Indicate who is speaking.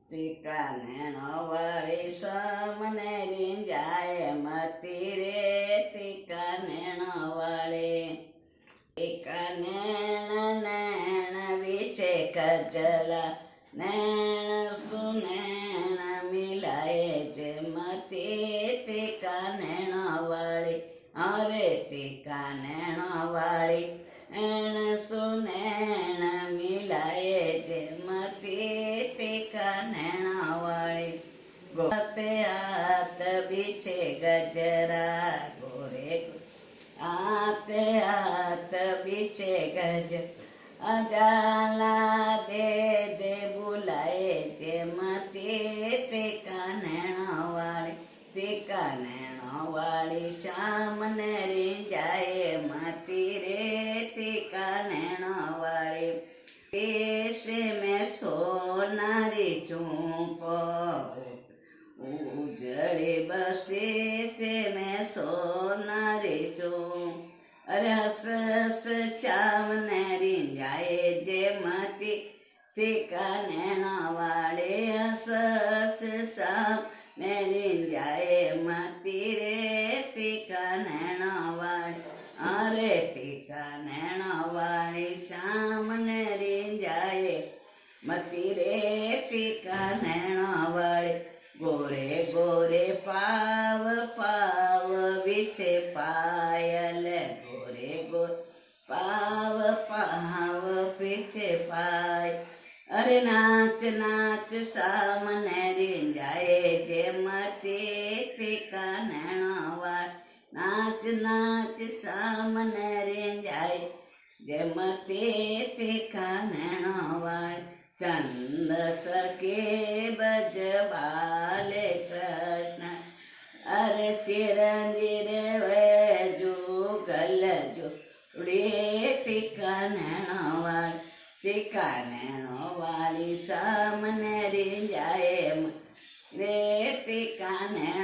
Speaker 1: ટીકા નેણો વાળી સામને રીંજાય મતી રે ટીકા નેણો વાળી ટીકા નેણ નેણ વિશે કજલા નેણ સુનેણ મિલાય જે મતી ટીકા નેણો વાળી અરે ટીકા નેણો વાળી એણ સુનેણ મિલાય જે મતી ટીકા નેણો વાળી ગોતે હાથ બીછે ગજરા ગોરે આતે હાથ બીછે ગજ અજાલા દે દે બોલાય જે મતી ટીકા નેણો વાળી ટીકા નેણો વાળી સામને રીંજાય મતી રે ટીકા નેણો વાળી દેશે મેં સોનારી ચૂંપો ઉજળે બસે છે મેં સોનારી ચૂંપ અરે હસ હસ ચામને રીંજાય જે મતી ટીકા નેણો વાળી હસ હસ સામ ને રીંજાય મતી રે ટીકા નેણો વાળી અરે ટીકા નેણો વાળી સામને રીંજાય મતી રે ટીકા નેણો વાળી ગોરે ગોરે પાવ પાવ વિછે પાયલ ગોરે ગોરે પાવ પાવ પીછે પાય અરે નાચ નાચ સામને રીંજાય જે મતી ટીકા નેણો વાળી નાચ નાચ સામને રીંજાય જે મતી ટીકા નેણો વાળી ચંદ સકે બજ બાલે કૃષ્ણ અરે ચિરંજીર વેજુ ગલ જોડે ટીકા નેણો વાળી ટીકા નેણો વાળી સામને રીંજાય રે ટીકા નેણો